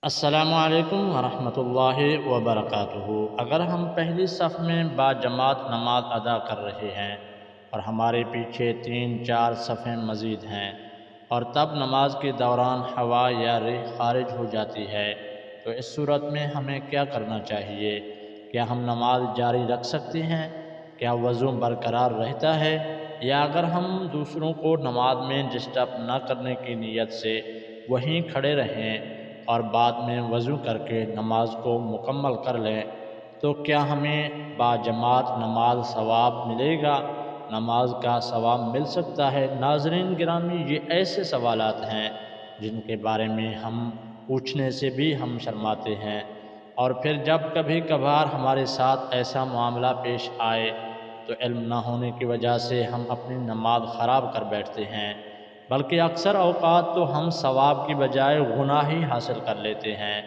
السلام علیکم ورحمۃ اللہ وبرکاتہ۔ اگر ہم پہلی صف میں با جماعت نماز ادا کر رہے ہیں اور ہمارے پیچھے 3-4 صفیں مزید ہیں اور تب نماز کے دوران ہوا یا ریح خارج ہو جاتی ہے تو اس صورت میں ہمیں کیا کرنا چاہیے؟ کیا ہم نماز جاری رکھ سکتے ہیں؟ کیا وضو برقرار رہتا ہے؟ یا اگر ہم دوسروں کو نماز میں ڈسٹرب نہ کرنے کی نیت سے وہیں کھڑے رہیں اور بعد میں وضو کر کے نماز کو مکمل کر لیں تو کیا ہمیں باجماعت نماز ثواب ملے گا؟ نماز کا ثواب مل سکتا ہے؟ ناظرین گرامی، یہ ایسے سوالات ہیں جن کے بارے میں ہم پوچھنے سے بھی ہم شرماتے ہیں، اور پھر جب کبھی کبھار ہمارے ساتھ ایسا معاملہ پیش آئے تو علم نہ ہونے کی وجہ سے ہم اپنی نماز خراب کر بیٹھتے ہیں، بلکہ اکثر اوقات تو ہم ثواب کی بجائے گناہ ہی حاصل کر لیتے ہیں۔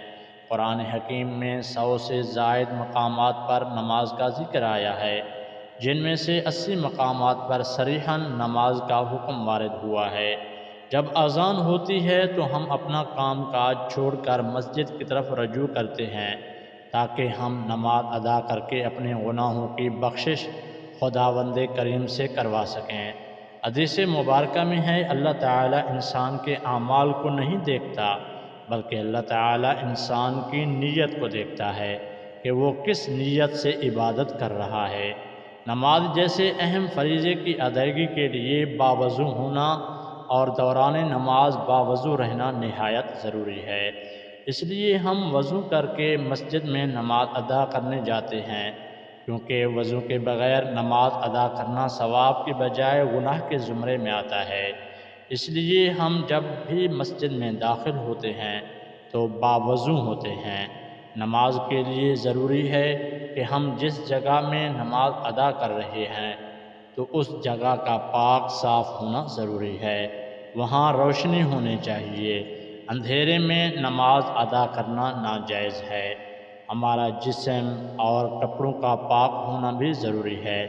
قرآن حکیم میں 100 سے زائد مقامات پر نماز کا ذکر آیا ہے، جن میں سے 80 مقامات پر صریحاً نماز کا حکم وارد ہوا ہے۔ جب اذان ہوتی ہے تو ہم اپنا کام کاج چھوڑ کر مسجد کی طرف رجوع کرتے ہیں تاکہ ہم نماز ادا کر کے اپنے گناہوں کی بخشش خداوند کریم سے کروا سکیں۔ حدیث مبارکہ میں ہے، اللہ تعالیٰ انسان کے اعمال کو نہیں دیکھتا بلکہ اللہ تعالیٰ انسان کی نیت کو دیکھتا ہے کہ وہ کس نیت سے عبادت کر رہا ہے۔ نماز جیسے اہم فریضے کی ادائیگی کے لیے باوضو ہونا اور دوران نماز باوضو رہنا نہایت ضروری ہے۔ اس لیے ہم وضو کر کے مسجد میں نماز ادا کرنے جاتے ہیں، کیونکہ وضو کے بغیر نماز ادا کرنا ثواب کی بجائے گناہ کے زمرے میں آتا ہے۔ اس لیے ہم جب بھی مسجد میں داخل ہوتے ہیں تو باوضو ہوتے ہیں۔ نماز کے لیے ضروری ہے کہ ہم جس جگہ میں نماز ادا کر رہے ہیں تو اس جگہ کا پاک صاف ہونا ضروری ہے، وہاں روشنی ہونی چاہیے۔ اندھیرے میں نماز ادا کرنا ناجائز ہے۔ ہمارا جسم اور کپڑوں کا پاک ہونا بھی ضروری ہے۔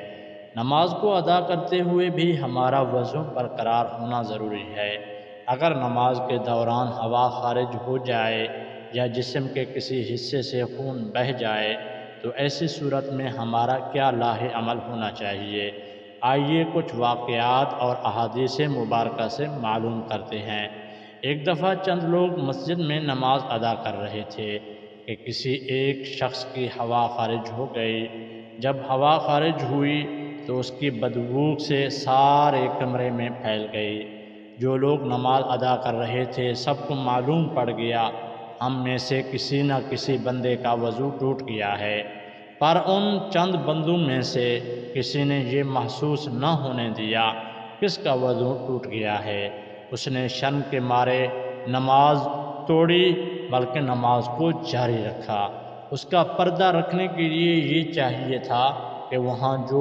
نماز کو ادا کرتے ہوئے بھی ہمارا وضو برقرار ہونا ضروری ہے۔ اگر نماز کے دوران ہوا خارج ہو جائے یا جسم کے کسی حصے سے خون بہہ جائے تو ایسی صورت میں ہمارا کیا لاہ عمل ہونا چاہیے؟ آئیے کچھ واقعات اور احادیث مبارکہ سے معلوم کرتے ہیں۔ ایک دفعہ چند لوگ مسجد میں نماز ادا کر رہے تھے کہ کسی ایک شخص کی ہوا خارج ہو گئی۔ جب ہوا خارج ہوئی تو اس کی بدبو سے سارے کمرے میں پھیل گئی۔ جو لوگ نماز ادا کر رہے تھے سب کو معلوم پڑ گیا ہم میں سے کسی نہ کسی بندے کا وضو ٹوٹ گیا ہے، پر ان چند بندوں میں سے کسی نے یہ محسوس نہ ہونے دیا کس کا وضو ٹوٹ گیا ہے۔ اس نے شرم کے مارے نماز توڑی بلکہ نماز کو جاری رکھا۔ اس کا پردہ رکھنے کے لیے یہ چاہیے تھا کہ وہاں جو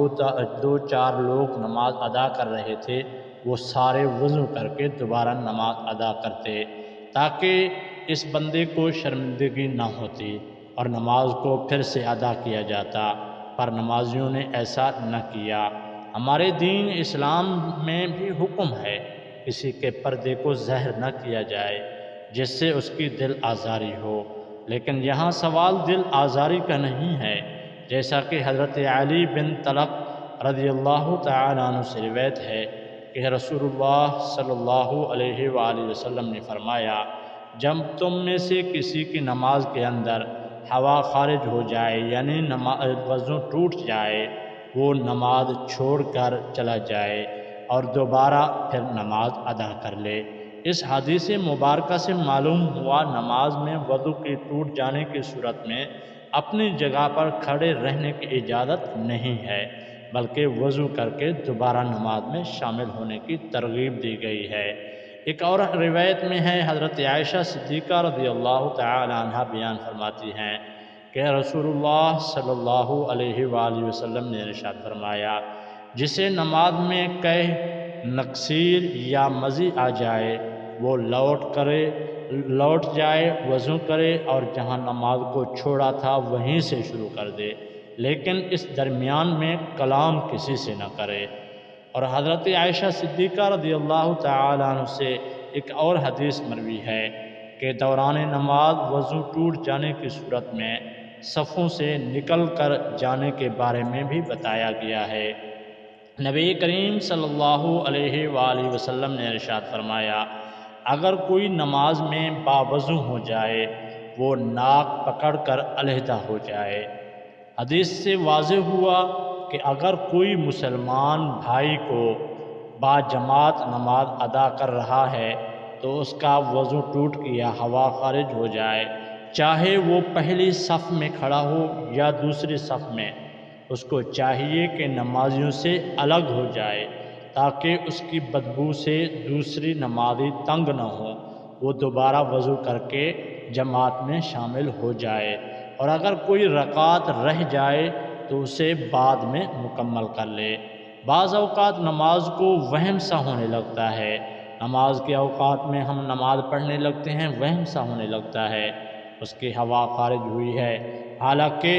2-4 لوگ نماز ادا کر رہے تھے وہ سارے وضو کر کے دوبارہ نماز ادا کرتے تاکہ اس بندے کو شرمندگی نہ ہوتی اور نماز کو پھر سے ادا کیا جاتا، پر نمازیوں نے ایسا نہ کیا۔ ہمارے دین اسلام میں بھی حکم ہے کسی کے پردے کو ظاہر نہ کیا جائے جس سے اس کی دل آزاری ہو، لیکن یہاں سوال دل آزاری کا نہیں ہے، جیسا کہ حضرت علی بن طلق رضی اللہ تعالیٰ عنہ سے روایت ہے کہ رسول اللہ صلی اللہ علیہ وآلہ وسلم نے فرمایا، جب تم میں سے کسی کی نماز کے اندر ہوا خارج ہو جائے یعنی وضو ٹوٹ جائے، وہ نماز چھوڑ کر چلا جائے اور دوبارہ پھر نماز ادا کر لے۔ اس حدیث مبارکہ سے معلوم ہوا نماز میں وضو کی ٹوٹ جانے کی صورت میں اپنی جگہ پر کھڑے رہنے کی اجازت نہیں ہے، بلکہ وضو کر کے دوبارہ نماز میں شامل ہونے کی ترغیب دی گئی ہے۔ ایک اور روایت میں ہے، حضرت عائشہ صدیقہ رضی اللہ تعالی عنہ بیان فرماتی ہیں کہ رسول اللہ صلی اللہ علیہ وآلہ وسلم نے ارشاد فرمایا، جسے نماز میں نقصیر یا مزی آ جائے وہ لوٹ جائے، وضو کرے اور جہاں نماز کو چھوڑا تھا وہیں سے شروع کر دے، لیکن اس درمیان میں کلام کسی سے نہ کرے۔ اور حضرت عائشہ صدیقہ رضی اللہ تعالیٰ عنہ سے ایک اور حدیث مروی ہے کہ دوران نماز وضو ٹوٹ جانے کی صورت میں صفوں سے نکل کر جانے کے بارے میں بھی بتایا گیا ہے۔ نبی کریم صلی اللہ علیہ وآلہ وسلم نے ارشاد فرمایا، اگر کوئی نماز میں باوضو ہو جائے وہ ناک پکڑ کر علیحدہ ہو جائے۔ حدیث سے واضح ہوا کہ اگر کوئی مسلمان بھائی کو باجماعت نماز ادا کر رہا ہے تو اس کا وضو ٹوٹ گیا، ہوا خارج ہو جائے، چاہے وہ پہلی صف میں کھڑا ہو یا دوسری صف میں، اس کو چاہیے کہ نمازیوں سے الگ ہو جائے تاکہ اس کی بدبو سے دوسری نمازی تنگ نہ ہو، وہ دوبارہ وضو کر کے جماعت میں شامل ہو جائے، اور اگر کوئی رکعت رہ جائے تو اسے بعد میں مکمل کر لے۔ بعض اوقات نماز کو وہم سا ہونے لگتا ہے، نماز کے اوقات میں ہم نماز پڑھنے لگتے ہیں، وہم سا ہونے لگتا ہے اس کی ہوا خارج ہوئی ہے، حالانکہ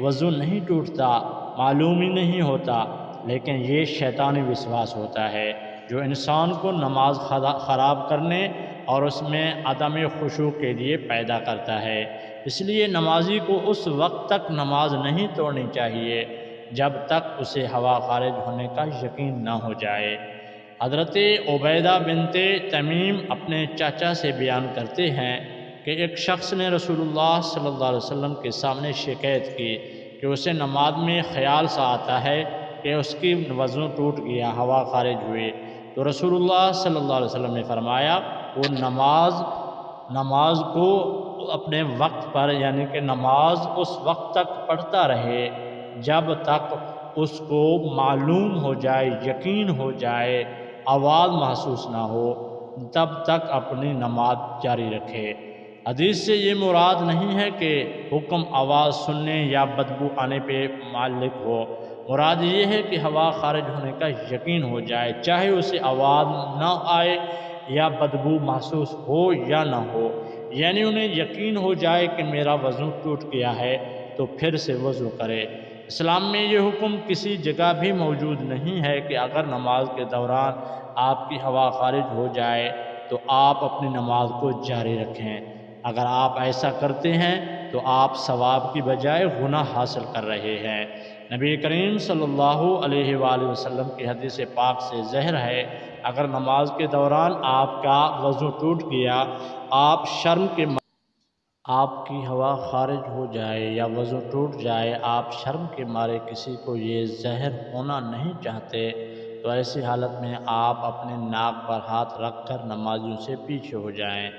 وضو نہیں ٹوٹتا، معلوم ہی نہیں ہوتا، لیکن یہ شیطانی وسواس ہوتا ہے جو انسان کو نماز خراب کرنے اور اس میں عدم خشوع کے لیے پیدا کرتا ہے۔ اس لیے نمازی کو اس وقت تک نماز نہیں توڑنی چاہیے جب تک اسے ہوا خارج ہونے کا یقین نہ ہو جائے۔ حضرت عبیدہ بنت تمیم اپنے چاچا سے بیان کرتے ہیں کہ ایک شخص نے رسول اللہ صلی اللہ علیہ وسلم کے سامنے شکایت کی کہ اسے نماز میں خیال سا آتا ہے کہ اس کی وضو ٹوٹ گیا، ہوا خارج ہوئی، تو رسول اللہ صلی اللہ علیہ وسلم نے فرمایا وہ نماز کو اپنے وقت پر، یعنی کہ نماز اس وقت تک پڑھتا رہے جب تک اس کو معلوم ہو جائے، یقین ہو جائے، آواز محسوس نہ ہو، تب تک اپنی نماز جاری رکھے۔ حدیث سے یہ مراد نہیں ہے کہ حکم آواز سننے یا بدبو آنے پہ معلق ہو، مراد یہ ہے کہ ہوا خارج ہونے کا یقین ہو جائے، چاہے اسے آواز نہ آئے یا بدبو محسوس ہو یا نہ ہو، یعنی انہیں یقین ہو جائے کہ میرا وضو ٹوٹ گیا ہے تو پھر سے وضو کرے۔ اسلام میں یہ حکم کسی جگہ بھی موجود نہیں ہے کہ اگر نماز کے دوران آپ کی ہوا خارج ہو جائے تو آپ اپنی نماز کو جاری رکھیں۔ اگر آپ ایسا کرتے ہیں تو آپ ثواب کی بجائے گناہ حاصل کر رہے ہیں۔ نبی کریم صلی اللہ علیہ وآلہ وسلم کی حدیث پاک سے ظاہر ہے اگر نماز کے دوران آپ کا وضو ٹوٹ گیا، آپ کی ہوا خارج ہو جائے یا وضو ٹوٹ جائے، آپ شرم کے مارے کسی کو یہ ظاہر ہونا نہیں چاہتے، تو ایسی حالت میں آپ اپنے ناک پر ہاتھ رکھ کر نمازیوں سے پیچھے ہو جائیں،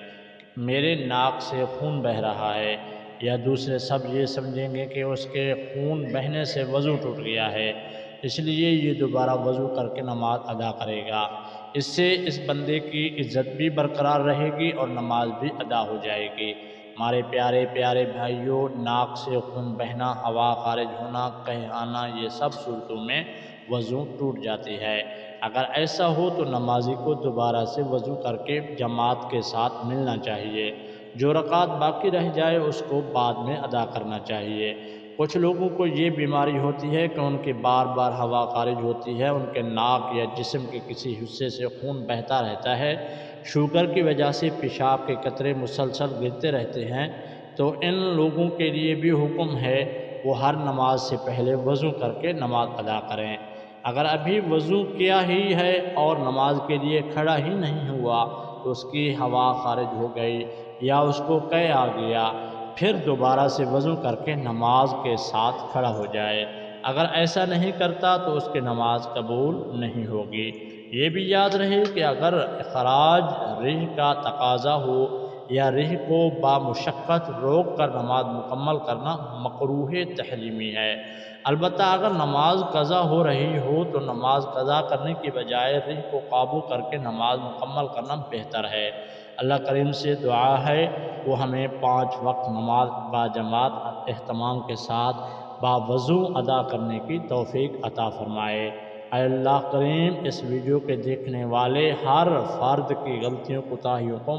میرے ناک سے خون بہہ رہا ہے، یا دوسرے سب یہ سمجھیں گے کہ اس کے خون بہنے سے وضو ٹوٹ گیا ہے، اس لیے یہ دوبارہ وضو کر کے نماز ادا کرے گا۔ اس سے اس بندے کی عزت بھی برقرار رہے گی اور نماز بھی ادا ہو جائے گی۔ ہمارے پیارے بھائیوں، ناک سے خون بہنا، ہوا خارج ہونا، کہہ آنا، یہ سب صورتوں میں وضو ٹوٹ جاتی ہے۔ اگر ایسا ہو تو نمازی کو دوبارہ سے وضو کر کے جماعت کے ساتھ ملنا چاہیے، جو رکعت باقی رہ جائے اس کو بعد میں ادا کرنا چاہیے۔ کچھ لوگوں کو یہ بیماری ہوتی ہے کہ ان کی بار بار ہوا خارج ہوتی ہے، ان کے ناک یا جسم کے کسی حصے سے خون بہتا رہتا ہے، شوگر کی وجہ سے پیشاب کے قطرے مسلسل گرتے رہتے ہیں، تو ان لوگوں کے لیے بھی حکم ہے وہ ہر نماز سے پہلے وضو کر کے نماز ادا کریں۔ اگر ابھی وضو کیا ہی ہے اور نماز کے لیے کھڑا ہی نہیں ہوا تو اس کی ہوا خارج ہو گئی یا اس کو قے آ گیا، پھر دوبارہ سے وضو کر کے نماز کے ساتھ کھڑا ہو جائے۔ اگر ایسا نہیں کرتا تو اس کی نماز قبول نہیں ہوگی۔ یہ بھی یاد رہے کہ اگر اخراج ریح کا تقاضا ہو یا ریح کو بامشقت روک کر نماز مکمل کرنا مکروہ تحریمی ہے، البتہ اگر نماز قضا ہو رہی ہو تو نماز قضا کرنے کی بجائے ریح کو قابو کر کے نماز مکمل کرنا بہتر ہے۔ اللہ کریم سے دعا ہے وہ ہمیں 5 وقت نماز باجماعت اہتمام کے ساتھ باوضو ادا کرنے کی توفیق عطا فرمائے۔ اے اللہ کریم، اس ویڈیو کے دیکھنے والے ہر فرد کی غلطیوں کوتاہیوں کو